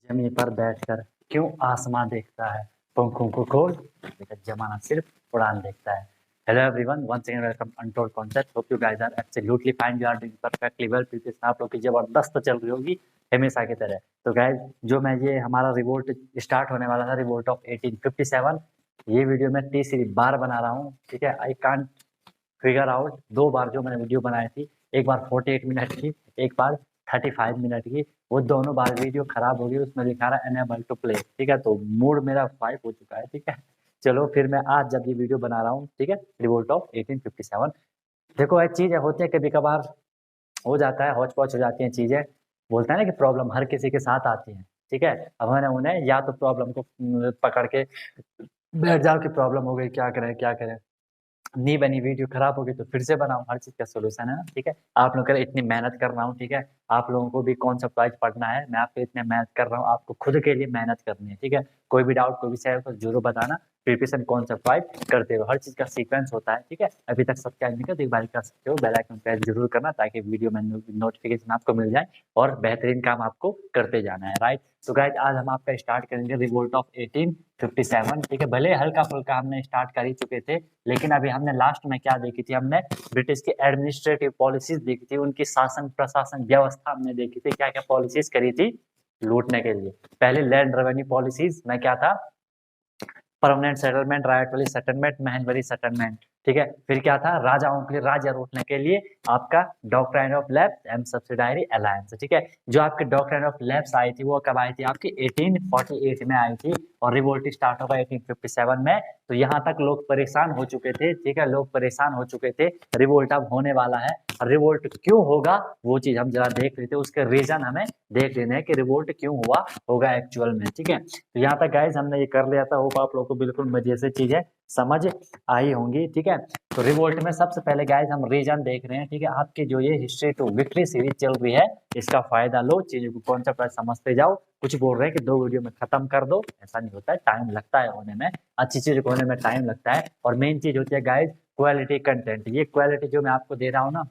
जमीन पर बैठकर क्यों आसमां देखता है, पंखों को खोल लेकर जमाना सिर्फ उड़ान देखता है। Hello everyone, once again welcome untold concept. Hope you guys are absolutely fine, you are doing perfectly well. Preparation आप लोग की जबरदस्त चल रही होगी हमेशा की तरह। तो गाइस, जो मैं ये हमारा रिवोल्ट स्टार्ट होने वाला था, रिवोल्ट ऑफ 1857, ये वीडियो मैं तीसरी बार बना रहा हूँ। ठीक है, आई कांट फिगर आउट। 2 बार जो मैंने वीडियो बनाई थी, एक बार 48 मिनट की, एक बार 35 मिनट की, वो दोनों बार वीडियो खराब हो गई। उसमें लिखा रहा अनेबल टू प्ले। ठीक है, तो मूड मेरा 5 हो चुका है। ठीक है, चलो फिर मैं आज जब ये वीडियो बना रहा हूँ, ठीक है, रिवोल्ट ऑफ 1857। देखो, एक चीज़ होती है, कभी कभार हो जाता है, हौच पौच हो जाती हैं चीज़ें। बोलता है ना कि प्रॉब्लम हर किसी के साथ आती है। ठीक है, अब मैंने उन्हें या तो प्रॉब्लम को पकड़ के बैठ जाओ कि प्रॉब्लम हो गई, क्या करें क्या करें, नहीं बनी, वीडियो खराब हो गई तो फिर से बनाओ। हर चीज का सोल्यूशन है ना। ठीक है, आप लोग इतनी मेहनत कर रहा हूँ, ठीक है, आप लोगों को भी कॉन्सेप्ट वाइज पढ़ना है, मैं आपको इतने मेहनत कर रहा हूँ, आपको खुद के लिए मेहनत करनी है। ठीक है, कोई भी डाउट कोई भी शेयर को जरूर बताना। प्रिपरेशन कॉन्सेप्ट वाइज करते हो, हर चीज का सीक्वेंस होता है। ठीक है, अभी तक सब्सक्राइब नहीं कर, एक बार कर सकते हो, बेल आइकन प्रेस जरूर करना ताकि वीडियो में नोटिफिकेशन आपको मिल जाए और बेहतरीन काम आपको करते जाना है। राइट, तो गाइस आज हम आपका स्टार्ट करेंगे रिवोल्ट ऑफ 1857। ठीक है, भले हल्का फुल्का हमने स्टार्ट कर ही चुके थे, लेकिन अभी हमने लास्ट में क्या देखी थी, हमने ब्रिटिश की एडमिनिस्ट्रेटिव पॉलिसीज देखी थी, उनकी शासन प्रशासन व्यवस्था हमने देखी थी, क्या क्या पॉलिसीज करी थी लूटने के लिए। पहले लैंड रेवेन्यू पॉलिसीज में क्या था, परमानेंट सेटलमेंट, राइट वाली सेटलमेंट, महनवरी सेटलमेंट। ठीक है, फिर क्या था, राजाओं के लिए राज्य रोकने के लिए आपका doctrine of lapse and subsidiary alliance. ठीक है, जो आपकी डॉक्ट्राइन ऑफ लैप्स आई थी वो कब आई थी, आपकी 1848 में आई थी और रिवोल्ट स्टार्ट होगा 1857 में। तो यहाँ तक लोग परेशान हो चुके थे। ठीक है, लोग परेशान हो चुके थे, रिवोल्ट अब होने वाला है। और रिवोल्ट क्यों होगा वो चीज हम जरा देख रहे थे, उसके रीजन हमें देख लेना है कि रिवोल्ट क्यों हुआ होगा एक्चुअल में। ठीक है, तो यहाँ तक गाइज हमने ये कर लिया था। होप आप लोगों को बिल्कुल मजे से चीजें समझ आई होंगी। ठीक है, तो रिवोल्ट में सबसे पहले गाइज हम रीजन देख रहे हैं। ठीक है, आपकी जो ये हिस्ट्री टू विक्ट्री सीरीज चल रही है, इसका फायदा लो, चीजों को कॉन्सेप्ट समझते जाओ। कुछ बोल रहे हैं कि 2 वीडियो में खत्म कर दो, ऐसा नहीं होता है, टाइम लगता है होने में, अच्छी चीज को होने में टाइम लगता है। और मेन चीज होती है गाइज क्वालिटी कंटेंट। ये क्वालिटी जो मैं आपको दे रहा हूँ ना,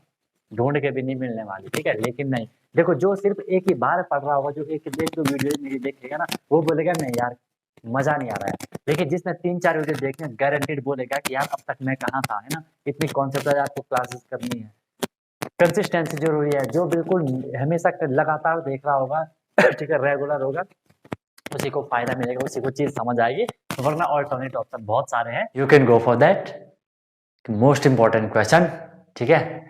ढूंढ के भी नहीं मिलने वाली। ठीक है, लेकिन नहीं, देखो, जो सिर्फ एक ही बार पढ़ रहा होगा, जो एक देख वीडियो मेरी देखेगा ना, वो बोलेगा नहीं यार मजा नहीं आ रहा है। लेकिन जिसने 3-4 वीडियो देखे, गारंटेड बोलेगा कि यार अब तक मैं कहाँ था, है ना। इतनी कॉन्सेप्ट आपको क्लासेस करनी है, कंसिस्टेंसी जरूरी है। जो बिल्कुल हमेशा लगातार देख रहा होगा, ठीक है, रेगुलर होगा, उसी को फायदा मिलेगा, उसी को चीज समझ आएगी। वरना ऑल्टरनेट ऑप्शन बहुत सारे हैं, you can go for that. Most important question, ठीक है,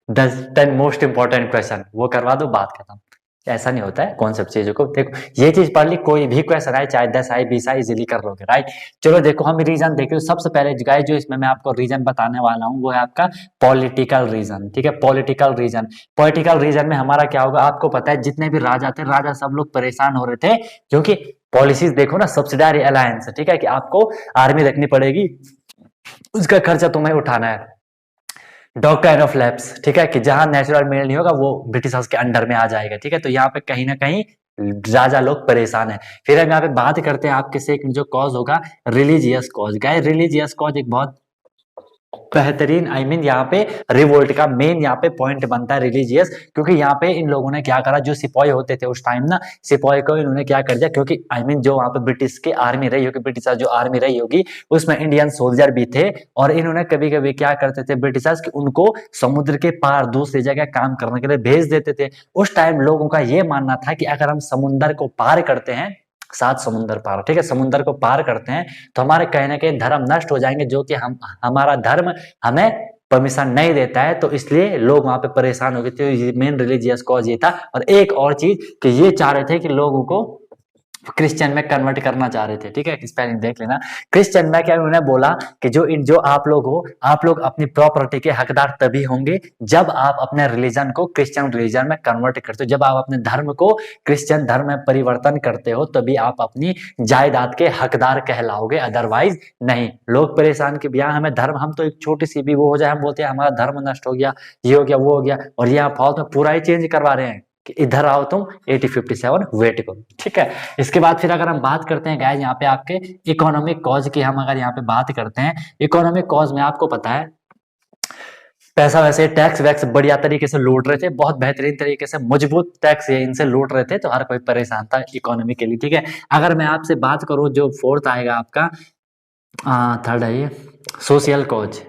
10 मोस्ट इंपॉर्टेंट क्वेश्चन वो करवा दो, बात खत्म। ऐसा नहीं होता है कॉन्सेप्ट चीजों को। देखो, ये चीज पढ़ ली, कोई भी क्वेश्चन आए, चाहे 10 आए 20 आए, इजीली कर लोगे। राइट, चलो देखो, हम रीजन देखें। सबसे पहले गाइस जो इसमें मैं आपको रीजन बताने वाला हूँ वो है आपका पॉलिटिकल रीजन। ठीक है, पॉलिटिकल रीजन। पॉलिटिकल रीजन में हमारा क्या होगा, आपको पता है जितने भी राजा थे, राजा सब लोग परेशान हो रहे थे, क्योंकि पॉलिसीज देखो ना, सब्सिडारी अलायंस। ठीक है, कि आपको आर्मी रखनी पड़ेगी, उसका खर्चा तुम्हें उठाना है। डॉक्ट्राइन ऑफ लैप्स, ठीक है, कि जहां नेचुरल मेल नहीं होगा वो ब्रिटिशर्स के अंडर में आ जाएगा। ठीक है, तो यहाँ पे कहीं ना कहीं राजा लोग परेशान है। फिर हम यहाँ पे बात करते हैं आपके से जो कॉज होगा, रिलीजियस कॉज। गाय रिलीजियस कॉज एक बहुत बेहतरीन, आई मीन यहाँ पे रिवोल्ट का मेन यहाँ पे पॉइंट बनता है रिलीजियस। क्योंकि यहाँ पे इन लोगों ने क्या करा, जो सिपाही होते थे उस टाइम ना, सिपाही को इन्होंने क्या कर दिया, क्योंकि आई मीन जो वहां पे ब्रिटिश की आर्मी रही होगी, ब्रिटिश जो आर्मी रही होगी, उसमें इंडियन सोल्जर भी थे। और इन्होंने कभी कभी क्या करते थे ब्रिटिशर्स कि उनको समुद्र के पार दूसरी जगह काम करने के लिए भेज देते थे। उस टाइम लोगों का ये मानना था कि अगर हम समुद्र को पार करते हैं, 7 समुद्र पार, ठीक है, समुद्र को पार करते हैं, तो हमारे कहीं ना कहीं धर्म नष्ट हो जाएंगे, जो कि हमारा धर्म हमें परमिशन नहीं देता है। तो इसलिए लोग वहां पे परेशान हो गए थे। मेन रिलीजियस कॉज ये था। और एक और चीज कि ये चाह रहे थे कि लोगों को क्रिश्चियन में कन्वर्ट करना चाह रहे थे। ठीक है, स्पेलिंग देख लेना। क्रिश्चियन में क्या उन्होंने बोला कि जो आप लोग हो, आप लोग अपनी प्रॉपर्टी के हकदार तभी होंगे जब आप अपने रिलीजन को क्रिश्चियन रिलीजन में कन्वर्ट करते हो। जब आप अपने धर्म को क्रिश्चियन धर्म में परिवर्तन करते हो, तभी आप अपनी जायदाद के हकदार कहलाओगे, अदरवाइज नहीं। लोग परेशान कि भैया हमें धर्म, हम तो एक छोटी सी भी वो हो जाए, हम बोलते हैं हमारा धर्म नष्ट हो गया, ये हो गया वो हो गया, और ये आप फालतू में पूरा ही चेंज करवा रहे हैं कि इधर आओ तुम 1857 वेट करो। ठीक है, इसके बाद फिर अगर हम बात करते हैं गाइस यहाँ पे आपके इकोनॉमिक कॉज की, हम अगर यहाँ पे बात करते हैं इकोनॉमिक कॉज में, आपको पता है पैसा वैसे टैक्स वैक्स बढ़िया तरीके से लूट रहे थे, बहुत बेहतरीन तरीके से मजबूत टैक्स ये इनसे लूट रहे थे, तो हर कोई परेशान था इकोनॉमी के लिए। ठीक है, अगर मैं आपसे बात करूं जो फोर्थ आएगा आपका, थर्ड है ये social cause,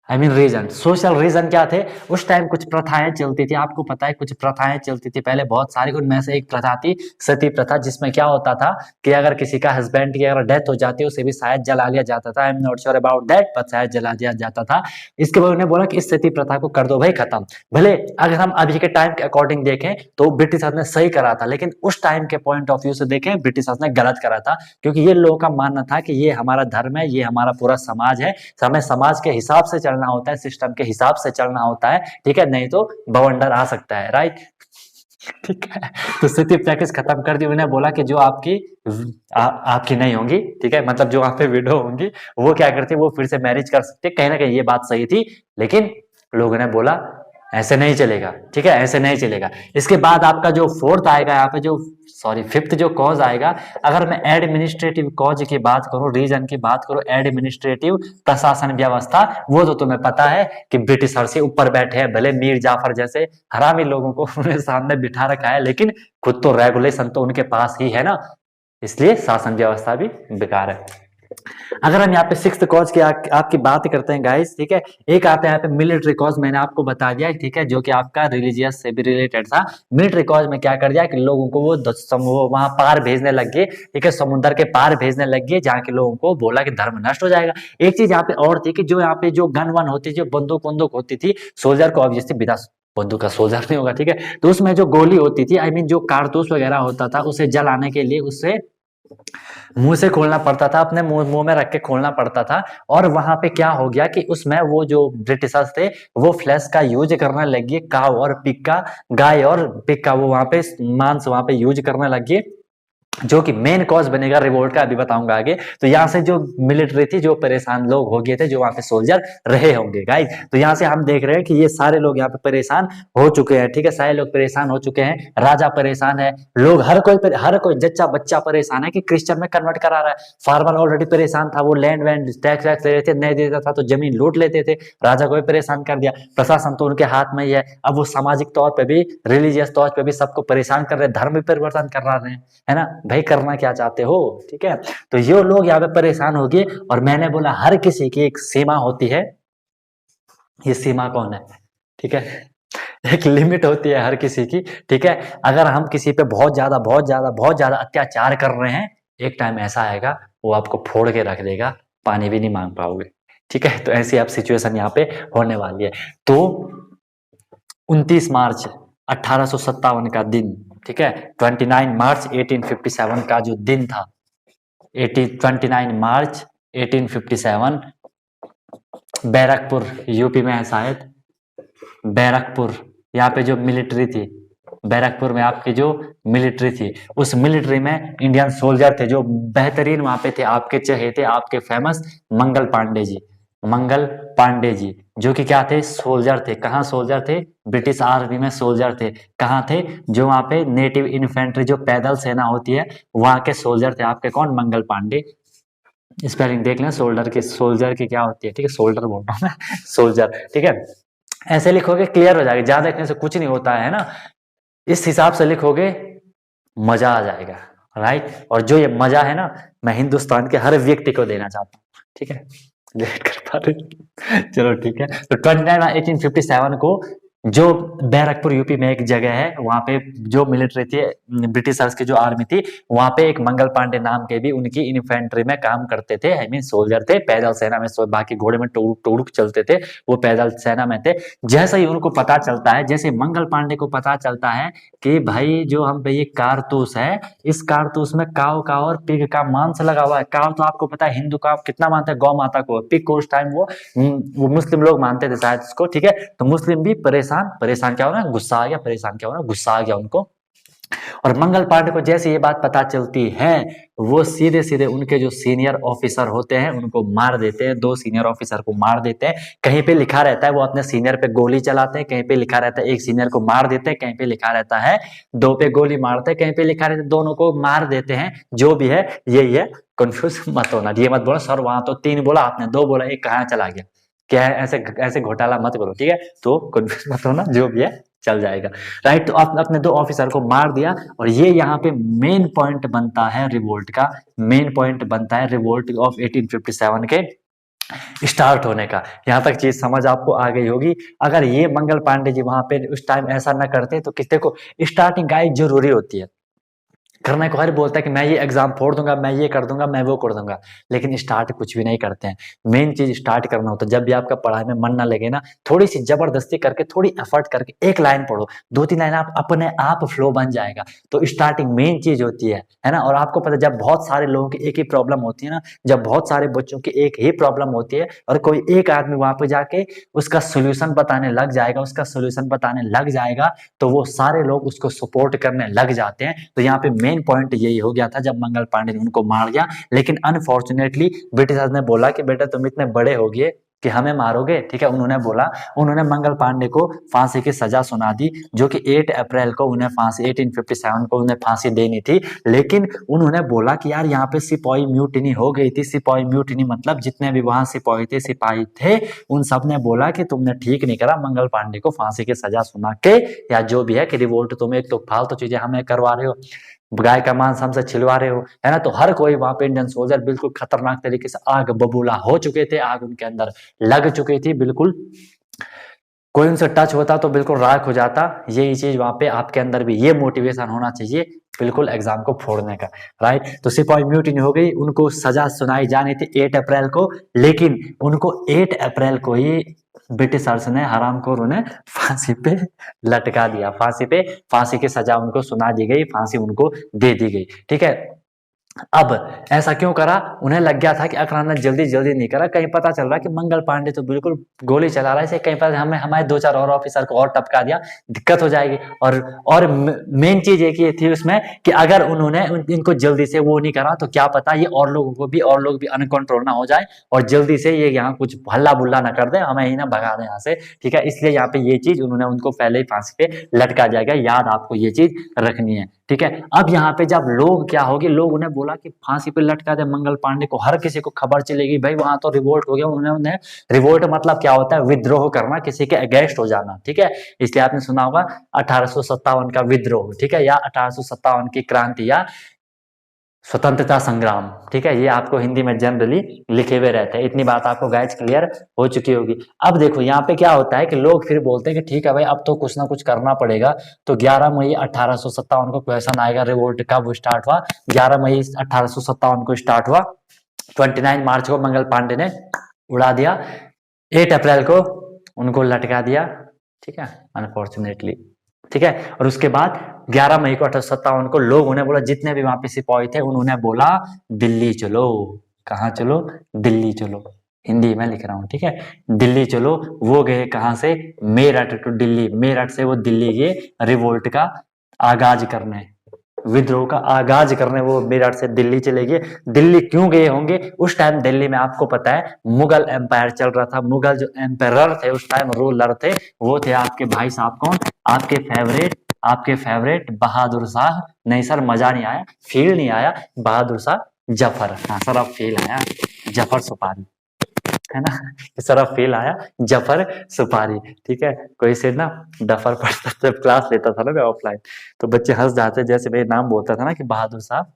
I mean reason. Social reason क्या थे, उस टाइम कुछ प्रथाएं चलती थी, आपको पता है कुछ प्रथाएं चलती थी पहले बहुत सारी, उनमें से एक प्रथा थी सती प्रथा, जिसमें क्या होता था कि अगर किसी का हस्बैंड की अगर डेथ हो जाती है उसे भी शायद जला लिया जाता था, I am not sure about that, पर शायद जला दिया जाता था। इसके बाद उन्होंने बोला कि इस सती प्रथा को कर दो भाई खत्म। भले अगर हम अभी के टाइम के अकॉर्डिंग देखें तो ब्रिटिश ने सही करा था, लेकिन उस टाइम के पॉइंट ऑफ व्यू से देखें ब्रिटिश ने गलत करा था, क्योंकि ये लोगों का मानना था कि ये हमारा धर्म है, ये हमारा पूरा समाज है, हमें समाज के हिसाब से चलना होता है, सिस्टम के हिसाब से चलना होता है। ठीक है, नहीं तो बवंडर आ सकता है, राइट। ठीक है, तो स्थिति प्रैक्टिस खत्म कर दी। उन्होंने बोला कि जो आपकी नहीं होंगी, ठीक है, मतलब जो वहां पे विडो होंगी वो क्या करती है, वो फिर से मैरिज कर सकते। कहीं ना कहीं ये बात सही थी, लेकिन लोगों ने बोला ऐसे नहीं चलेगा। ठीक है, ऐसे नहीं चलेगा। इसके बाद आपका जो फोर्थ आएगा यहाँ पे, जो सॉरी फिफ्थ जो कॉज आएगा, अगर मैं एडमिनिस्ट्रेटिव कॉज की बात करूं, रीजन की बात करूं, एडमिनिस्ट्रेटिव प्रशासन व्यवस्था, वो तो तुम्हें पता है कि ब्रिटिशर से ऊपर बैठे हैं, भले मीर जाफर जैसे हरामी लोगों को उन्हें सामने बिठा रखा है, लेकिन खुद तो रेगुलेशन तो उनके पास ही है ना, इसलिए शासन व्यवस्था भी बेकार है। अगर हम यहाँ पे सिक्स्थ कॉज की आपकी बात करते हैं गाइस, ठीक है, एक आता है यहाँ पे मिलिट्री कॉज, मैंने आपको बता दिया, ठीक है, जो कि आपका रिलीजियस से भी रिलेटेड था। मिलिट्री कॉज में क्या कर दिया कि लोगों को वो वहां पार भेजने लग गए, ठीक है, समुद्र के पार भेजने लग गए, जहाँ के लोगों को बोला कि धर्म नष्ट हो जाएगा। एक चीज यहाँ पे और थी कि जो यहाँ पे जो गन वन होती थी, जो बंदूक बंदूक होती थी, सोल्जर को ऑब्वियसली बिना बंदूक का सोल्जर नहीं होगा, ठीक है, तो उसमें जो गोली होती थी, आई मीन जो कारतूस वगैरह होता था, उसे जलाने के लिए उससे मुंह से खोलना पड़ता था, अपने मुंह में रख के खोलना पड़ता था। और वहां पे क्या हो गया कि उसमें वो जो ब्रिटिशर्स थे वो फ्लैश का यूज करने लगे, काव और पिग का, गाय और पिग का वो वहां पे मांस वहां पे यूज करने लगे, जो कि मेन कॉज बनेगा रिवोल्ट का, अभी बताऊंगा आगे। तो यहाँ से जो मिलिट्री थी, जो परेशान लोग हो गए थे, जो वहां पे सोल्जर रहे होंगे गाइस, तो यहाँ से हम देख रहे हैं कि ये सारे लोग यहाँ पे परेशान हो चुके हैं। ठीक है, सारे लोग परेशान हो चुके हैं, राजा परेशान है, लोग हर कोई जच्चा बच्चा परेशान है कि क्रिश्चियन में कन्वर्ट करा रहा है। फार्मर ऑलरेडी परेशान था, वो लैंड वैंड टैक्स वैक्स दे रहे थे, नहीं देता था तो जमीन लूट लेते थे, राजा को भी परेशान कर दिया। प्रशासन तो उनके हाथ में ही है, अब वो सामाजिक तौर पर भी, रिलीजियस तौर पर भी सबको परेशान कर रहे हैं, धर्म भी परिवर्तन कर रहे हैं, है ना भाई, करना क्या चाहते हो। ठीक है, तो ये लोग यहाँ पे परेशान हो गए। और मैंने बोला हर किसी की एक सीमा होती है, ये सीमा कौन है, ठीक है, एक लिमिट होती है हर किसी की। ठीक है, अगर हम किसी पे बहुत ज्यादा अत्याचार कर रहे हैं, एक टाइम ऐसा आएगा वो आपको फोड़ के रख देगा, पानी भी नहीं मांग पाओगे। ठीक है, तो ऐसी अब सिचुएशन यहाँ पे होने वाली है। तो 29 मार्च 1857 का दिन, ठीक है, 29 मार्च 1857 का जो दिन था, 29 मार्च 1857, बैरकपुर यूपी में है शायद, बैरकपुर, यहाँ पे जो मिलिट्री थी, बैरकपुर में आपकी जो मिलिट्री थी, उस मिलिट्री में इंडियन सोल्जर थे, जो बेहतरीन वहां पे थे, आपके चहेते, आपके फेमस मंगल पांडे जी, मंगल पांडे जी, जो कि क्या थे, सोल्जर थे। कहाँ सोल्जर थे, ब्रिटिश आर्मी में सोल्जर थे। कहाँ थे, जो वहां पे नेटिव इन्फेंट्री, जो पैदल सेना होती है, वहां के सोल्जर थे आपके, कौन, मंगल पांडे। स्पेलिंग देख लें सोल्जर की क्या होती है, ठीक है, सोल्डर बोल रहा हूँ मैं, सोल्जर, ठीक है, ऐसे लिखोगे क्लियर हो जाएगा, ज्यादा लिखने से कुछ नहीं होता है ना, इस हिसाब से लिखोगे मजा आ जाएगा, राइट। और जो ये मजा है ना, मैं हिंदुस्तान के हर व्यक्ति को देना चाहता हूँ, ठीक है, लेट कर पा रहे, चलो ठीक है। तो 29 1857 को जो बैरकपुर यूपी में एक जगह है, वहां पे जो मिलिट्री थी, ब्रिटिशर्स की जो आर्मी थी, वहां पे एक मंगल पांडे नाम के भी उनकी इन्फेंट्री में काम करते थे, आई मीन सोल्जर थे, पैदल सेना में, बाकी घोड़े में टुड़ुक टुड़ुक चलते थे, वो पैदल सेना में थे। जैसे ही उनको पता चलता है, जैसे मंगल पांडे को पता चलता है कि भाई जो हम पे ये कारतूस है, इस कारतूस में काव का और पिग का मांस लगा हुआ है। काव तो आपको पता है हिंदू का कितना मानता है, गौ माता को, पिग को उस टाइम वो मुस्लिम लोग मानते थे शायद इसको, ठीक है, तो मुस्लिम भी परेशान क्या हो रहा है, गुस्सा आ गया, परेशान क्या हो रहा है, गुस्सा आ गया उनको। और मंगल पांडे को जैसे ये बात पता चलती है, वो सीधे सीधे उनके जो सीनियर ऑफिसर होते हैं उनको मार देते हैं, 2 सीनियर ऑफिसर को मार देते हैं। कहीं पे लिखा रहता है वो अपने सीनियर पे गोली चलाते हैं, कहीं पे लिखा रहता है एक सीनियर को मार देते हैं, कहीं पे लिखा रहता है 2 पे गोली मारते हैं, कहीं पे लिखा रहता है दोनों को मार देते हैं। जो भी है यही है, कंफ्यूज मत होना, ये मत बोला सर वहां तो 3 बोला आपने 2 बोला, एक कहाँ चला गया, क्या है, ऐसे ऐसे घोटाला मत करो, ठीक है। तो कन्फ्यूज मत होना, जो भी है चल जाएगा, राइट। तो अपने 2 ऑफिसर को मार दिया, और ये यहाँ पे मेन पॉइंट बनता है रिवोल्ट का, मेन पॉइंट बनता है रिवोल्ट ऑफ 1857 के स्टार्ट होने का। यहाँ तक चीज समझ आपको आ गई होगी। अगर ये मंगल पांडे जी वहां पे उस टाइम ऐसा ना करते तो किसी को स्टार्टिंग गाइड जरूरी होती है। करने को हर बोलता है कि मैं ये एग्जाम फोड़ दूंगा, मैं ये कर दूंगा, मैं वो कर दूंगा, लेकिन स्टार्ट कुछ भी नहीं करते हैं। मेन चीज स्टार्ट करना होता है। जब भी आपका पढ़ाई में मन ना लगे ना, थोड़ी सी जबरदस्ती करके, थोड़ी एफर्ट करके एक लाइन पढ़ो, 2-3 लाइन आप अपने आप फ्लो बन जाएगा। तो स्टार्टिंग मेन चीज होती है ना। और आपको पता है जब बहुत सारे लोगों की एक ही प्रॉब्लम होती है ना, जब बहुत सारे बच्चों की एक ही प्रॉब्लम होती है, और कोई एक आदमी वहां पे जाके उसका सोल्यूशन बताने लग जाएगा, उसका सोल्यूशन बताने लग जाएगा, तो वो सारे लोग उसको सपोर्ट करने लग जाते हैं। तो यहाँ पे मेन पॉइंट यही हो गया था जब मंगल पांडे ने उनको मार दिया। लेकिन अनफॉर्चुनेटली ब्रिटिशर्स ने बोला कि बेटा तुम इतने बड़े हो गए कि हमें मारोगे, ठीक है। उन्होंने बोला, उन्होंने मंगल पांडे को फांसी की सजा सुना दी, जो कि 8 अप्रैल को उन्हें फांसी, 1857 को उन्हें फांसी देनी थी। लेकिन उन्होंने बोला कि यार यहाँ पे सिपाही म्यूटिनी हो गई थी। सिपाही म्यूटिनी मतलब जितने भी वहां सिपाही थे, सिपाही थे, उन सब ने बोला कि तुमने ठीक नहीं करा, मंगल पांडे को फांसी की सजा सुना के, या जो भी है कि रिवोल्ट तुम एक तो फालतू चीजें हमें करवा रहे हो, गाय का मांस हमसे छिलवा रहे हो, है ना। तो हर कोई वहां पे इंडियन सोल्जर बिल्कुल खतरनाक तरीके से आग बबूला हो चुके थे, आग उनके अंदर लग चुकी थी बिल्कुल। कोई उनसे टच होता तो बिल्कुल राख हो जाता। यही चीज वहां पे आपके अंदर भी ये मोटिवेशन होना चाहिए बिल्कुल एग्जाम को फोड़ने का, राइट। तो सिपाही म्यूटिनी हो गई, उनको सजा सुनाई जानी थी 8 अप्रैल को, लेकिन उनको 8 अप्रैल को ही ब्रिटिशर्स ने हरामखोर उन्हें फांसी पे लटका दिया। फांसी पे, फांसी की सजा उनको सुना दी गई, फांसी उनको दे दी गई, ठीक है। अब ऐसा क्यों करा? उन्हें लग गया था कि अगर हमने जल्दी जल्दी नहीं करा, कहीं पता चल रहा कि मंगल पांडे तो बिल्कुल गोली चला रहा है, इसे कहीं पर हमें हमारे 2-4 और ऑफिसर को और टपका दिया, दिक्कत हो जाएगी। और मेन चीज एक ये थी उसमें कि अगर उन्होंने इनको जल्दी से वो नहीं करा तो क्या पता ये और लोगों को भी, और लोग भी अनकंट्रोल ना हो जाए, और जल्दी से ये यहाँ कुछ हल्ला बुल्ला ना कर दे, हमें ही ना भगा दे यहाँ से, ठीक है। इसलिए यहाँ पे ये चीज उन्होंने उनको पहले ही फांसी पे लटका जाएगा, याद आपको ये चीज रखनी है, ठीक है। अब यहाँ पे जब लोग क्या होगी, लोग उन्हें बोला कि फांसी पे लटका दे मंगल पांडे को, हर किसी को खबर चलेगी, भाई वहां तो रिवोल्ट हो गया। उन्हें रिवोल्ट मतलब क्या होता है? विद्रोह करना, किसी के अगेंस्ट हो जाना, ठीक है। इसलिए आपने सुना होगा 1857 का विद्रोह, ठीक है, या 1857 की क्रांति, या स्वतंत्रता संग्राम, ठीक है। ये आपको हिंदी में जनरली लिखे हुए रहते हैं। इतनी बात आपको गाइस क्लियर हो चुकी होगी। अब देखो यहाँ पे क्या होता है कि लोग फिर बोलते हैं कि ठीक है भाई अब तो कुछ ना कुछ करना पड़ेगा। तो 11 मई 1857 को क्वेश्चन आएगा, रिवोल्ट कब स्टार्ट हुआ? 11 मई 1857 को स्टार्ट हुआ। 29 मार्च को मंगल पांडे ने उड़ा दिया, 8 अप्रैल को उनको लटका दिया, ठीक है, अनफॉर्चुनेटली, ठीक है। और उसके बाद 11 मई को 1857 को लोग उन्हें बोला, जितने भी वहां पे सिपाही थे उन्होंने बोला दिल्ली चलो। कहाँ चलो? दिल्ली चलो। हिंदी में लिख रहा हूँ, ठीक है, दिल्ली चलो। वो गए कहाँ से? मेरठ टू दिल्ली, मेरठ से वो दिल्ली गए रिवोल्ट का आगाज करने, विद्रोह का आगाज करने वो मेरठ से दिल्ली चले गए। दिल्ली क्यों गए होंगे? उस टाइम दिल्ली में आपको पता है मुगल एम्पायर चल रहा था। मुगल जो एम्पायर थे उस टाइम, रूलर थे, वो थे आपके भाई साहब कौन? आपके फेवरेट बहादुर शाह। नहीं सर मजा नहीं आया, फील नहीं आया। बहादुर शाह जफर। हाँ सर अब फील आया, जफर सुपारी, है ना। सर अब फील आया, जफर सुपारी, ठीक है। कोई से ना डफर पढ़ता, जब क्लास लेता था ना मैं ऑफलाइन, तो बच्चे हंस जाते, जैसे मेरे नाम बोलता था ना कि बहादुर साहब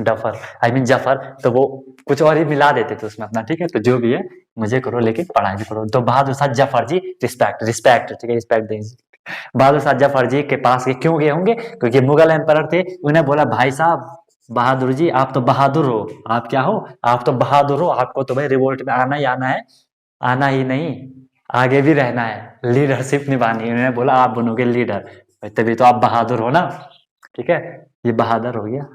डफर, आई मीन जफर, तो वो कुछ और ही मिला देते थे उसमें अपना, ठीक है। तो जो भी है मुझे करो लेकिन पढ़ाई भी करो। तो बहादुर साहब जफर जी, रिस्पेक्ट रिस्पेक्ट, ठीक है, रिस्पेक्ट देंगे। बहादुर शाह जफर जी के पास ये क्यों गए होंगे? क्योंकि मुगल एम्पायर थे। उन्हें बोला भाई साहब बहादुर जी आप तो बहादुर हो। आप क्या हो? आप तो बहादुर हो, आपको तो भाई रिवोल्ट में आना ही आना है, आना ही नहीं आगे भी रहना है, लीडरशिप निभानी है। उन्होंने बोला आप बनोगे लीडर, तभी तो आप बहादुर हो ना, ठीक है। ये बहादुर हो गया,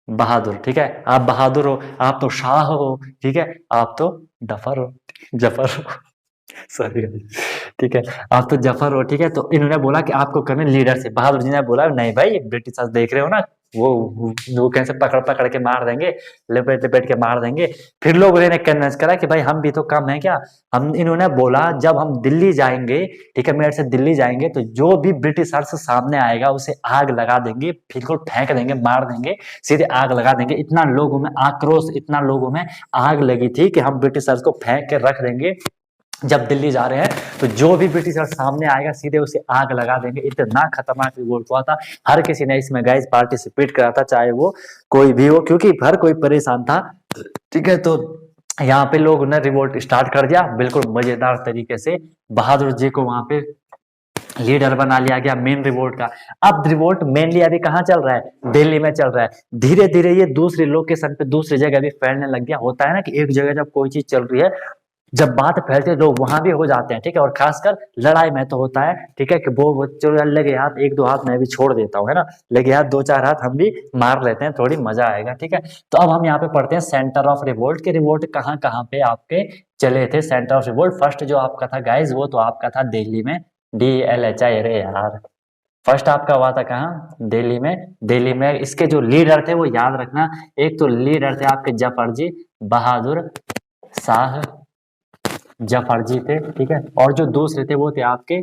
बहादुर, ठीक है। आप बहादुर हो, आप तो शाह हो, ठीक है। आप तो डफर हो, जफर हो, सॉरी, ठीक है। आप तो जफर हो, ठीक है। तो इन्होंने बोला कि आपको करने लीडरशिप। बहादुर जी ने बोला नहीं भाई, ब्रिटिशर्स देख रहे हो ना, वो कैसे पकड़ पकड़ के मार देंगे, लपेट लपेट के मार देंगे। फिर लोग इन्हें कन्विंस करा कि भाई हम भी तो कम है क्या। हम, इन्होंने बोला जब हम दिल्ली जाएंगे, ठीक है, मेरठ से दिल्ली जाएंगे, तो जो भी ब्रिटिशर्स सामने आएगा उसे आग लगा देंगे, बिल्कुल फेंक देंगे, मार देंगे, सीधे आग लगा देंगे। इतना लोगों में आक्रोश, इतना लोगों में आग लगी थी कि हम ब्रिटिशर्स को फेंक के रख देंगे, जब दिल्ली जा रहे हैं तो जो भी ब्रिटिशर सामने आएगा सीधे उसे आग लगा देंगे। इतना खतरनाक रिवोल्ट हुआ था। हर किसी ने इसमें गाइस पार्टिसिपेट करा था, चाहे वो कोई भी हो, क्योंकि हर कोई परेशान था। ठीक है, तो यहाँ पे लोग ने रिवोल्ट स्टार्ट कर दिया बिल्कुल मजेदार तरीके से। बहादुर जी को वहां पे लीडर बना लिया गया मेन रिवोल्ट का। अब रिवोल्ट मेनली अभी कहाँ चल रहा है, दिल्ली में चल रहा है। धीरे धीरे ये दूसरे लोकेशन पे दूसरी जगह भी फैलने लग गया। होता है ना कि एक जगह जब कोई चीज चल रही है, जब बात फैलती है लोग वहां भी हो जाते हैं। ठीक है, और खासकर लड़ाई में तो होता है। ठीक है, कि वो चलो यार लगे हाथ एक दो हाथ मैं भी छोड़ देता हूँ, है ना, लगे हाथ दो चार हाथ हम भी मार लेते हैं, थोड़ी मजा आएगा। ठीक है, तो अब हम यहाँ पे पढ़ते हैं सेंटर ऑफ रिवोल्ट के। रिवोल्ट कहाँ कहाँ पे आपके चले थे सेंटर ऑफ रिवोल्ट। फर्स्ट जो आपका था गाइज वो तो आपका था दिल्ली में, DLHI। अरे यार, फर्स्ट आपका हुआ था कहाँ, दिल्ली में। दिल्ली में इसके जो लीडर थे वो याद रखना। एक तो लीडर थे आपके जफर जी, बहादुर शाह जफर जी थे। ठीक है, और जो दूसरे थे वो थे आपके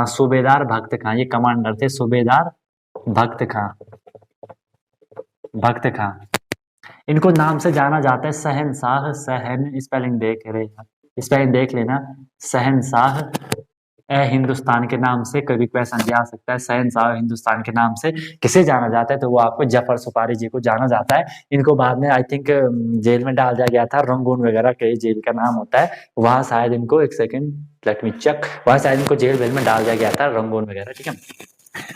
सूबेदार भक्त खां। ये कमांडर थे सूबेदार भक्त खां। भक्त खां इनको नाम से जाना जाता है शहनशाह। सहन स्पेलिंग देख रहे, स्पेलिंग देख लेना। शहनशाह ए हिंदुस्तान के नाम से कभी क्वेश्चन भी आ सकता है। शहनशाह हिंदुस्तान के नाम से किसे जाना जाता है, तो वो आपको जफर सुपारी जी को जाना जाता है। इनको बाद में आई थिंक जेल में डाल दिया गया था, रंगून वगैरह के जेल का नाम होता है वहां शायद इनको, एक सेकंड लेट मी चेक, वहां शायद इनको जेल वेल में डाल दिया गया था, रंगून वगैरह। ठीक है,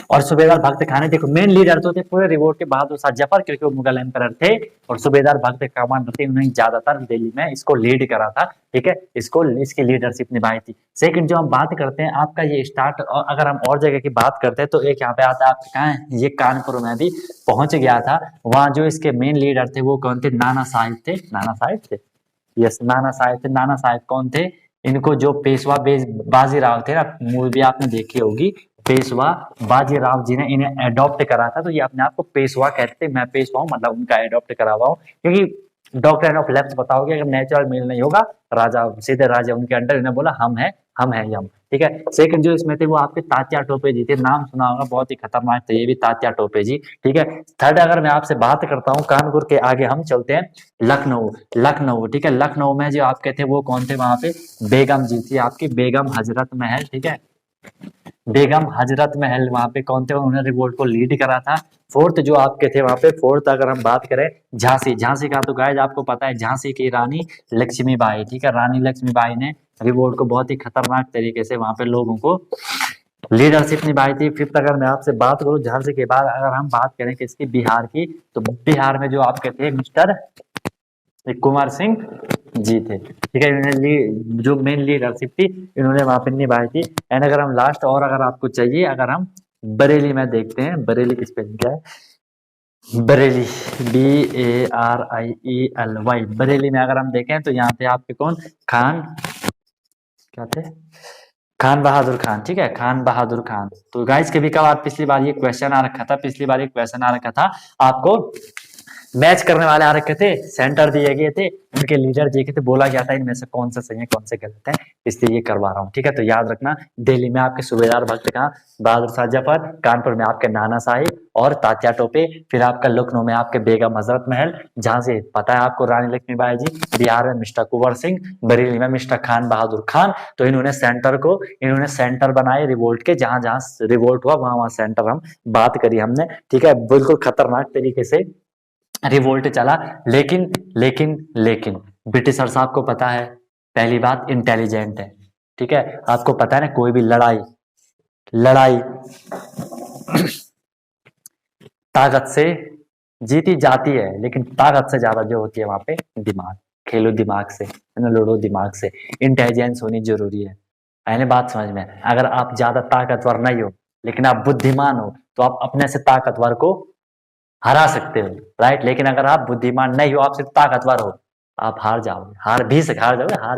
और सूबेदार भक्त खान देखो मेन लीडर तो थे पूरे रिवोल्ट के बहादुर शाह जफर, क्योंकि वो मुगल एम्परर थे। और सूबेदार भक्त कमांडर थे, उन्होंने ज्यादातर दिल्ली में इसको लीड करा था। ठीक है, इसको इसकी लीडरशिप निभाई थी। सेकंड जो हम बात करते हैं आपका ये स्टार्ट, और अगर हम और जगह की बात करते हैं तो एक यहाँ पे आता है आपका कहाँ है, ये कानपुर में भी पहुंच गया था। वहां जो इसके मेन लीडर थे वो कौन थे, नाना साहिब थे। नाना साहिब थे, यस नाना साहिब थे। नाना साहिब कौन थे, इनको जो पेशवा बाजीराव थे ना, मूवी आपने देखी होगी, पेशवा बाजीराव जी ने इन्हें अडॉप्ट करा था। तो ये अपने आप को पेशवा कहते थे, मैं पेशवा हूँ मतलब उनका अडॉप्ट करा हुआ हूँ। क्योंकि डॉक्टर ऑफ लेफ्ट बताओगे अगर नेचुरल मेल नहीं होगा, राजा सीधे राजा उनके अंडर, इन्हें बोला हम है हम है हम। ठीक है, सेकंड जो इसमें थे वो आपके तात्या टोपे जी थे, नाम सुना होगा, बहुत ही खतरनाक थे ये भी, तात्या टोपे जी। ठीक है, थर्ड अगर मैं आपसे बात करता हूँ कानपुर के आगे हम चलते हैं लखनऊ। लखनऊ, ठीक है, लखनऊ में जो आपके थे वो कौन थे वहां पे, बेगम जी थी आपकी, बेगम हजरत महल। ठीक है, बेगम हजरत महल वहां पे कौन थे, उन्होंने रिवोल्ट को लीड करा था। फोर्थ जो आपके थे वहां पे, फोर्थ अगर हम बात करें झांसी। झांसी का तो गाइस आपको पता है, झांसी की रानी लक्ष्मीबाई। ठीक है, रानी लक्ष्मीबाई ने रिवोल्ट को बहुत ही खतरनाक तरीके से वहां पे लोगों को लीडरशिप निभाई थी। फिफ्थ अगर मैं आपसे बात करूं झांसी के बाद, अगर हम बात करें किसकी, बिहार की, तो बिहार में जो आपके थे मिस्टर कुंवर सिंह जी थे। ठीक है, इन्होंने जो मेन लीडरशिप थी इन्होंने वहां पे निभाई थी। एंड अगर हम लास्ट और अगर आपको चाहिए, अगर हम बरेली में देखते हैं, बरेली की स्पेलिंग क्या है, बरेली BARIELY। बरेली में अगर हम देखें तो यहाँ थे आपके कौन, खान, क्या थे, खान बहादुर खान। ठीक है, खान बहादुर खान। तो गाइस कभी कभार पिछली बार ये क्वेश्चन आ रखा था, पिछली बार ये क्वेश्चन आ रखा था आपको, मैच करने वाले आ रखे थे, सेंटर दिए गए थे, उनके लीडर दिए गए थे, बोला गया था इनमें से कौन सा सही है कौन से गलत है, इसलिए ये करवा रहा हूँ। ठीक है, तो याद रखना, दिल्ली में आपके सूबेदार भक्त खां, बहादुर शाह जफर, कानपुर में आपके नाना साहिब और तात्या टोपे, फिर आपका लखनऊ में आपके बेगम हजरत महल, जहां से पता है आपको रानी लक्ष्मीबाई जी, बिहार में मिस्टर कुंवर सिंह, बरेली में मिस्टर खान बहादुर खान। तो इन्होंने सेंटर बनाए रिवोल्ट के, जहां जहां रिवोल्ट हुआ वहां वहां सेंटर हम बात करी हमने। ठीक है, बिल्कुल खतरनाक तरीके से रिवोल्ट चला। लेकिन लेकिन लेकिन ब्रिटिशर्स आपको पता है, पहली बात इंटेलिजेंट है। ठीक है, आपको पता है ना कोई भी लड़ाई लड़ाई ताकत से जीती जाती है, लेकिन ताकत से ज्यादा जो होती है वहां पे दिमाग, खेलो दिमाग से, है ना, लड़ो दिमाग से। इंटेलिजेंस होनी जरूरी है। पहले बात समझ में, अगर आप ज्यादा ताकतवर नहीं हो लेकिन आप बुद्धिमान हो तो आप अपने से ताकतवर को हरा सकते हो, राइट। लेकिन अगर आप बुद्धिमान नहीं हो, आप सिर्फ ताकतवर हो, आप हार जाओगे, हार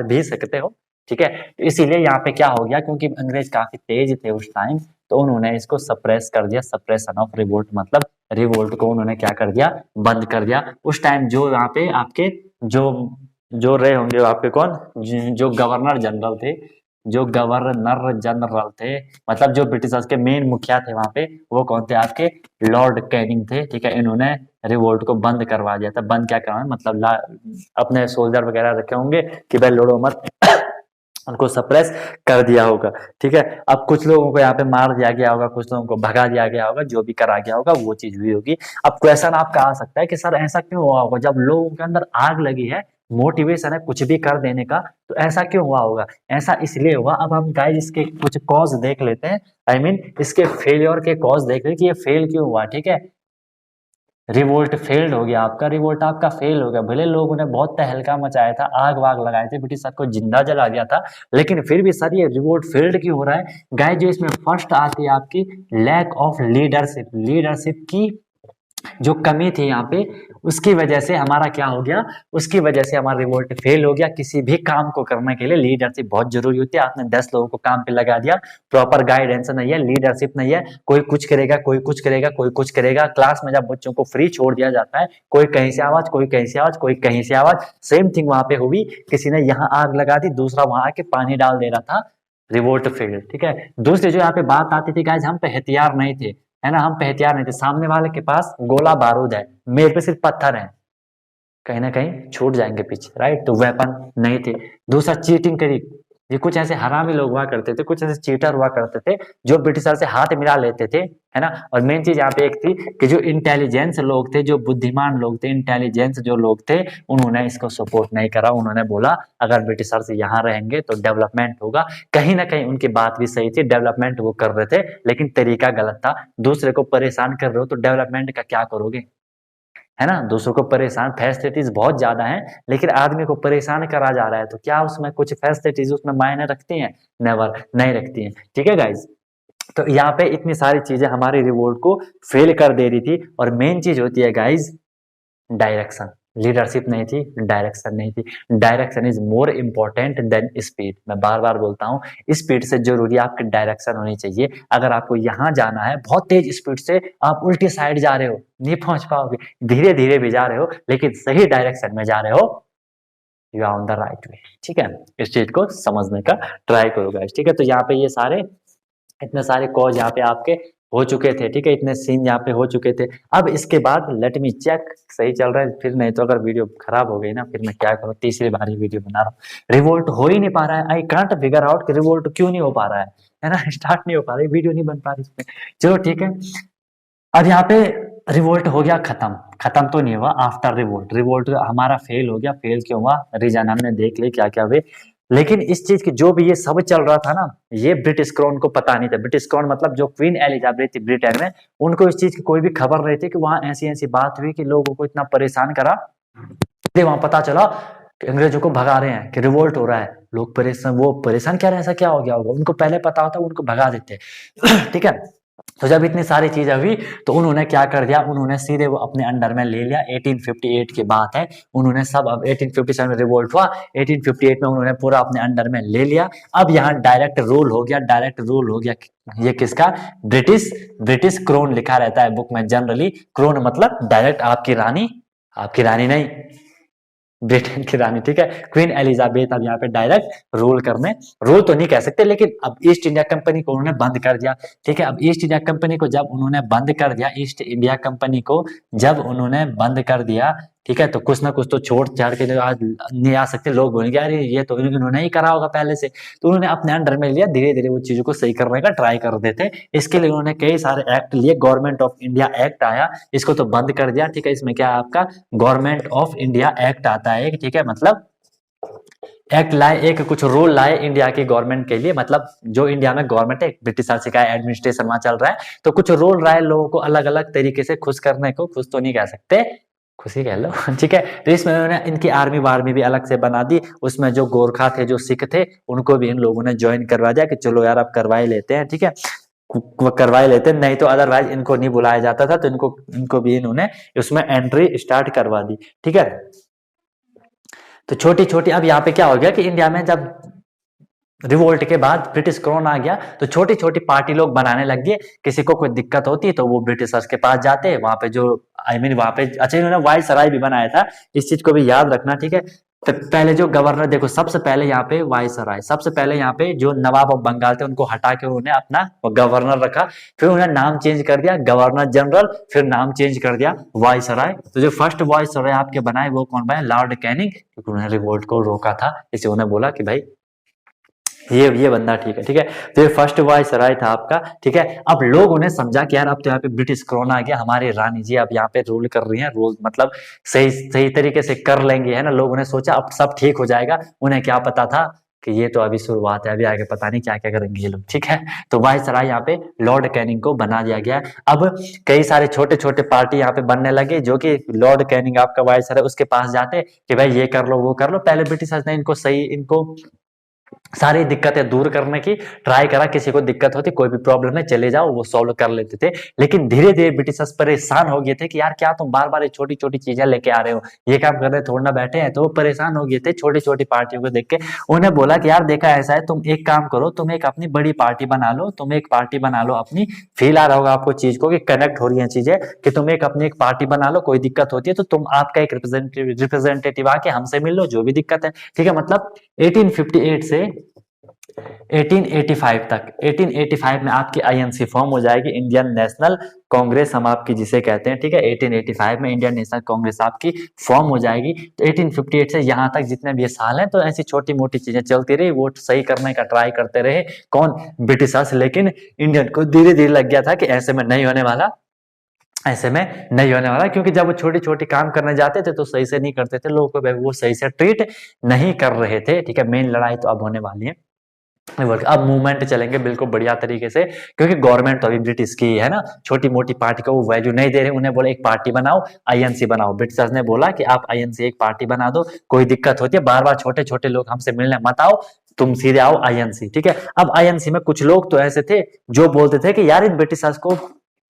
भी सकते हो। ठीक है, तो इसीलिए यहाँ पे क्या हो गया, क्योंकि अंग्रेज काफी तेज थे उस टाइम, तो उन्होंने इसको सप्रेस कर दिया, सप्रेशन ऑफ रिवोल्ट, मतलब रिवोल्ट को उन्होंने क्या कर दिया, बंद कर दिया। उस टाइम जो यहाँ पे आपके जो जो रहे होंगे आपके कौन, जो गवर्नर जनरल थे, जो गवर्नर जनरल थे, मतलब जो ब्रिटिशर्स के मेन मुखिया थे वहां पे, वो कौन थे आपके, लॉर्ड कैनिंग थे। ठीक है, इन्होंने रिवोल्ट को बंद करवा दिया था। बंद क्या करवाना मतलब, अपने सोल्जर वगैरह रखे होंगे कि भाई लड़ो मत, उनको सप्रेस कर दिया होगा। ठीक है, अब कुछ लोगों को यहाँ पे मार दिया गया होगा, कुछ लोगों को भगा दिया गया होगा, जो भी करा गया होगा वो चीज हुई होगी। अब क्वेश्चन आपका आ सकता है कि सर ऐसा क्यों हुआ होगा, जब लोगों के अंदर आग लगी है, मोटिवेशन है कुछ भी कर देने का, तो ऐसा क्यों हुआ होगा? ऐसा इसलिए हुआ। अब हम गाइस इसके कुछ कॉज देख लेते हैं, आई मीन इसके फेलियर के कॉज देख लेते हैं कि ये फेल क्यों हुआ। ठीक है, रिवोल्ट फेल्ड हो गया आपका, रिवोल्ट आपका फेल हो गया। भले लोगों ने बहुत तहलका मचाया था, आग वाग लगाए थे, ब्रिटिश सर को जिंदा जला दिया था, लेकिन फिर भी सर ये रिवोल्ट फेल्ड क्यों हो रहा है? गाइस जो इसमें फर्स्ट आती है आपकी लैक ऑफ लीडरशिप। लीडरशिप की जो कमी थी यहाँ पे, उसकी वजह से हमारा क्या हो गया, उसकी वजह से हमारा रिवोल्ट फेल हो गया। किसी भी काम को करने के लिए लीडरशिप बहुत जरूरी होती है। आपने 10 लोगों को काम पे लगा दिया, प्रॉपर गाइडेंस नहीं है, लीडरशिप नहीं है, कोई कुछ करेगा, कोई कुछ करेगा, कोई कुछ करेगा। क्लास में जब बच्चों को फ्री छोड़ दिया जाता है, कोई कहीं से आवाज, कोई कहीं से आवाज, कोई कहीं से आवाज, सेम थिंग वहां पे हुई। किसी ने यहाँ आग लगा दी, दूसरा वहां आके पानी डाल दे रहा था, रिवोल्ट फेल्ड। ठीक है, दूसरी जो यहाँ पे बात आती थी गाइस, हम पे हथियार नहीं थे, है ना, हम पे हथियार नहीं थे, सामने वाले के पास गोला बारूद है, मेरे पे सिर्फ पत्थर है, कहीं ना कहीं छूट जाएंगे पीछे, राइट, तो वेपन नहीं थे। दूसरा चीटिंग करी, ये कुछ ऐसे हरामी लोग हुआ करते थे, कुछ ऐसे चीटर हुआ करते थे जो ब्रिटिशर से हाथ मिला लेते थे, है ना। और मेन चीज यहाँ पे एक थी कि जो इंटेलिजेंस लोग थे, जो बुद्धिमान लोग थे, इंटेलिजेंस जो लोग थे, उन्होंने इसको सपोर्ट नहीं करा। उन्होंने बोला अगर ब्रिटिशर से यहाँ रहेंगे तो डेवलपमेंट होगा। कहीं ना कहीं उनकी बात भी सही थी, डेवलपमेंट वो कर रहे थे, लेकिन तरीका गलत था। दूसरे को परेशान कर रहे हो तो डेवलपमेंट का क्या करोगे, है ना। दूसरों को परेशान, फैसिलिटीज बहुत ज्यादा हैं, लेकिन आदमी को परेशान करा जा रहा है, तो क्या उसमें कुछ फैसिलिटीज उसमें मायने रखती हैं? नेवर, नहीं रखती हैं। ठीक है गाइज, तो यहाँ पे इतनी सारी चीजें हमारी रिवोल्ट को फेल कर दे रही थी। और मेन चीज होती है गाइज डायरेक्शन। लीडरशिप नहीं थी, डायरेक्शन नहीं थी। Direction is more important than speed. मैं बार बार बोलता हूँ, स्पीड से जरूरी आपकी डायरेक्शन होनी चाहिए। अगर आपको यहाँ जाना है बहुत तेज स्पीड से, आप उल्टी साइड जा रहे हो, नहीं पहुंच पाओगे। धीरे धीरे भी जा रहे हो लेकिन सही डायरेक्शन में जा रहे हो, you are on the right way. ठीक है, इस चीज को समझने का ट्राई करो गाइस। ठीक है, तो यहाँ पे ये सारे इतने सारे कॉज यहाँ पे आपके हो चुके थे। ठीक है, इतने सीन यहाँ पे हो चुके थे। अब इसके बाद लेट मी चेक सही चल रहा है, फिर नहीं तो अगर वीडियो खराब हो गई ना, फिर मैं क्या करूँ, तीसरी बार ये वीडियो बना रहा हूँ। रिवोल्ट हो ही नहीं पा रहा है, आई कांट फिगर आउट कि रिवोल्ट क्यों नहीं हो पा रहा है ना, स्टार्ट नहीं हो पा रही, वीडियो नहीं बन पा रही इसमें। चलो ठीक है, अब यहाँ पे रिवोल्ट हो गया खत्म। खत्म तो नहीं हुआ, आफ्टर रिवोल्ट, रिवोल्ट हमारा फेल हो गया। फेल क्यों हुआ, रीजन हमने देख ली क्या क्या हुए। लेकिन इस चीज की जो भी ये सब चल रहा था ना, ये ब्रिटिश क्राउन को पता नहीं था। ब्रिटिश क्राउन मतलब जो क्वीन एलिजाबेथ थी ब्रिटेन में, उनको इस चीज की कोई भी खबर नहीं थी कि वहां ऐसी ऐसी बात हुई कि लोगों को इतना परेशान करा। वहां पता चला कि अंग्रेजों को भगा रहे हैं, कि रिवोल्ट हो रहा है, लोग परेशान, वो परेशान क्या रहे हैं, ऐसा क्या हो गया होगा, उनको पहले पता होता उनको भगा देते। ठीक है, तो जब इतनी सारी चीजें हुई तो उन्होंने क्या कर दिया, उन्होंने सीधे वो अपने अंडर में ले लिया। 1858 की बात है, उन्होंने सब, अब 1857 में रिवोल्ट हुआ, 1858 में उन्होंने पूरा अपने अंडर में ले लिया। अब यहाँ डायरेक्ट रूल हो गया, डायरेक्ट रूल हो गया। ये किसका, ब्रिटिश, ब्रिटिश क्रोन लिखा रहता है बुक में जनरली। क्रोन मतलब डायरेक्ट आपकी रानी, आपकी रानी नहीं, ब्रिटेन की रानी। ठीक है, क्वीन एलिजाबेथ अब यहाँ पे डायरेक्ट रूल करने, रूल तो नहीं कह सकते, लेकिन अब ईस्ट इंडिया कंपनी को उन्होंने बंद कर दिया। ठीक है, अब ईस्ट इंडिया कंपनी को जब उन्होंने बंद कर दिया, ईस्ट इंडिया कंपनी को जब उन्होंने बंद कर दिया, ठीक है, तो कुछ ना कुछ तो छोड़ छाड़ के जो आज नहीं आ सकते, लोग बोलेंगे अरे ये तो इन्होंने ही करा होगा पहले से। तो उन्होंने अपने अंडर में लिया, धीरे धीरे वो चीजों को सही करने का ट्राई कर देते। इसके लिए उन्होंने कई सारे एक्ट लिए, गवर्नमेंट ऑफ इंडिया एक्ट आया, इसको तो बंद कर दिया। ठीक है, इसमें क्या है आपका गवर्नमेंट ऑफ इंडिया एक्ट आता है एक। ठीक है, मतलब एक्ट लाए, एक कुछ रूल लाए इंडिया की गवर्नमेंट के लिए, मतलब जो इंडिया में गवर्नमेंट है, ब्रिटिश का एडमिनिस्ट्रेशन वहां चल रहा है, तो कुछ रूल लाए लोगों को अलग अलग तरीके से खुश करने को, खुश तो नहीं कह सकते, खुशी कह लो। ठीक है, तो इसमें उन्होंने इनकी आर्मी वार्मी भी अलग से बना दी। उसमें जो गोरखा थे, जो सिख थे, उनको भी इन लोगों ने ज्वाइन करवा दिया कि चलो यार अब करवा ही लेते हैं। ठीक है, करवाए लेते, नहीं तो अदरवाइज इनको नहीं बुलाया जाता था, तो इनको भी इन्होंने उसमें एंट्री स्टार्ट करवा दी। ठीक है, तो छोटी छोटी, अब यहाँ पे क्या हो गया कि इंडिया में जब रिवोल्ट के बाद ब्रिटिश क्राउन आ गया, तो छोटी छोटी पार्टी लोग बनाने लग गए। किसी को कोई दिक्कत होती है तो वो ब्रिटिशर्स के पास जाते, वहां पे जो वहां पे, अच्छा इन्होंने वायसराय भी बनाया था, इस चीज को भी याद रखना। ठीक है, तो पहले जो गवर्नर, देखो सबसे पहले यहाँ पे वायसराय, सबसे पहले यहाँ पे जो नवाब ऑफ बंगाल थे उनको हटा के उन्होंने अपना गवर्नर रखा, फिर उन्होंने नाम चेंज कर दिया गवर्नर जनरल, फिर नाम चेंज कर दिया वायसराय। तो जो फर्स्ट वायसराय आपके बनाए वो कौन बनाए, लॉर्ड कैनिंग, क्योंकि उन्होंने रिवोल्ट को रोका था। इसे उन्हें बोला कि भाई ये बंदा ठीक है, ठीक है। तो ये फर्स्ट वायसराय था आपका, ठीक है। अब लोगों ने समझा कि यार अब तो यहाँ पे ब्रिटिश क्राउन आ गया, हमारी रानी जी अब यहाँ पे रूल कर रही हैं, रूल मतलब सही सही तरीके से कर लेंगे, है ना। लोगों ने सोचा अब सब ठीक हो जाएगा। उन्हें क्या पता था कि ये तो अभी शुरुआत है, अभी आगे पता नहीं क्या क्या करेंगे ये लोग, ठीक है। तो वायसराय यहाँ पे लॉर्ड कैनिंग को बना दिया गया। अब कई सारे छोटे छोटे पार्टी यहाँ पे बनने लगे, जो कि लॉर्ड कैनिंग आपका वायसराय उसके पास जाते कि भाई ये कर लो वो कर लो। पहले ब्रिटिशर्स ने इनको सारी दिक्कतें दूर करने की ट्राई करा, किसी को दिक्कत होती कोई भी प्रॉब्लम है चले जाओ, वो सॉल्व कर लेते थे। लेकिन धीरे धीरे ब्रिटिशर्स परेशान हो गए थे कि यार क्या तुम बार बार ये छोटी छोटी चीजें लेके आ रहे हो, ये काम करने थोड़ा ना बैठे हैं। तो वो परेशान हो गए थे छोटी छोटी पार्टियों को देख के। उन्हें बोला कि यार देखा ऐसा है, तुम एक काम करो, तुम एक अपनी बड़ी पार्टी बना लो, तुम एक पार्टी बना लो अपनी। फील आ रहा होगा आपको चीज को कि कनेक्ट हो रही है चीजें, कि तुम एक अपनी एक पार्टी बना लो, कोई दिक्कत होती है तो तुम आपका एक रिप्रेजेंटेटिव आके हमसे मिल लो, जो भी दिक्कत है, ठीक है। मतलब 1858 से 1885 तक, 1885 में आपकी आईएनसी फॉर्म हो जाएगी, इंडियन नेशनल कांग्रेस हम आपकी जिसे कहते हैं, ठीक है। 1885 में इंडियन नेशनल कांग्रेस आपकी फॉर्म हो जाएगी। तो 1858 से यहाँ तक जितने भी ये साल हैं, तो ऐसी छोटी मोटी चीजें चलती रही, वोट सही करने का ट्राई करते रहे कौन, ब्रिटिशर्स। लेकिन इंडियन को धीरे धीरे लग गया था कि ऐसे में नहीं होने वाला, ऐसे में नहीं होने वाला, क्योंकि जब वो छोटी छोटी काम करने जाते थे तो सही से नहीं करते थे, लोगों को वो सही से ट्रीट नहीं कर रहे थे, ठीक है। मेन लड़ाई तो अब होने वाली है, अब मूवमेंट चलेंगे बिल्कुल बढ़िया तरीके से, क्योंकि गवर्नमेंट तो अभी ब्रिटिश की है ना, छोटी मोटी पार्टी को वो वैल्यू नहीं दे रहे। उन्हें बोले एक पार्टी बनाओ, आईएनसी बनाओ। ब्रिटिशर्स ने बोला कि आप आईएनसी एक पार्टी बना दो, कोई दिक्कत होती है बार बार छोटे छोटे लोग हमसे मिलने मत आओ, तुम सीधे आओ आईएनसी, ठीक है। अब आईएनसी में कुछ लोग तो ऐसे थे जो बोलते थे कि यार इन ब्रिटिशर्स को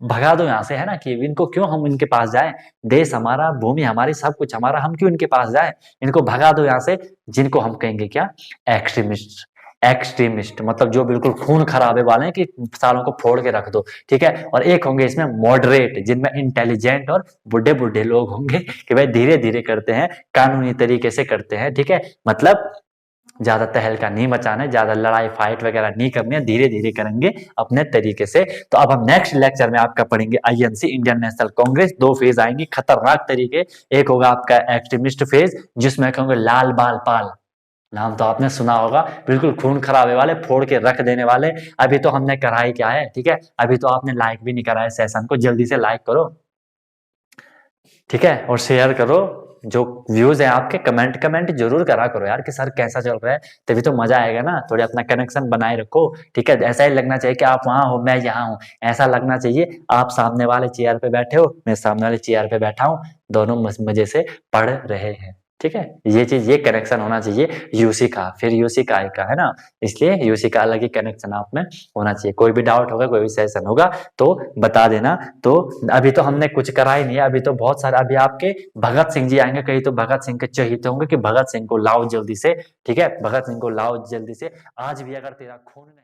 भगा दो यहाँ से, है ना, कि इनको क्यों हम इनके पास जाए, देश हमारा, भूमि हमारी, सब कुछ हमारा, हम क्यों इनके पास जाए, इनको भगा दो यहाँ से। जिनको हम कहेंगे क्या, एक्सट्रीमिस्ट। एक्सट्रीमिस्ट मतलब जो बिल्कुल खून खराबे वाले हैं कि सालों को फोड़ के रख दो, ठीक है। और एक होंगे इसमें मॉडरेट, जिनमें इंटेलिजेंट और बुढ़े बुढ़े लोग होंगे कि भाई धीरे धीरे करते हैं, कानूनी तरीके से करते हैं, ठीक है। मतलब ज्यादा तहलका नहीं मचाना है, ज्यादा लड़ाई फाइट वगैरह नहीं करनी है, धीरे धीरे करेंगे अपने तरीके से। तो अब हम नेक्स्ट लेक्चर में आपका पढ़ेंगे आईएनसी, इंडियन नेशनल कांग्रेस। दो फेज आएंगी खतरनाक तरीके। एक होगा आपका एक्सट्रीमिस्ट फेज, जिसमें कहोगे लाल बाल पाल, नाम तो आपने सुना होगा, बिल्कुल खून खराबे वाले, फोड़ के रख देने वाले। अभी तो हमने कराई क्या है, ठीक है। अभी तो आपने लाइक भी नहीं करा है सेशन को, जल्दी से लाइक करो, ठीक है, और शेयर करो। जो व्यूज है आपके, कमेंट जरूर करा करो यार कि सर कैसा चल रहा है, तभी तो मजा आएगा ना। थोड़ी अपना कनेक्शन बनाए रखो, ठीक है। ऐसा ही लगना चाहिए कि आप वहां हो मैं यहाँ हूँ, ऐसा लगना चाहिए आप सामने वाले चेयर पे बैठे हो, मैं सामने वाले चेयर पे बैठा हूँ, दोनों मजे से पढ़ रहे हैं, ठीक है। ये चीज, ये कनेक्शन होना चाहिए यूसी का, फिर यूसी का है ना, इसलिए यूसी का अलग ही कनेक्शन आप में होना चाहिए। कोई भी डाउट होगा, कोई भी सेशन होगा तो बता देना। तो अभी तो हमने कुछ करा ही नहीं है, अभी तो बहुत सारे, अभी आपके भगत सिंह जी आएंगे, कहीं तो भगत सिंह के चहेते होंगे कि भगत सिंह को लाओ जल्दी से, ठीक है, भगत सिंह को लाओ जल्दी से। आज भी अगर तेरा खून नहीं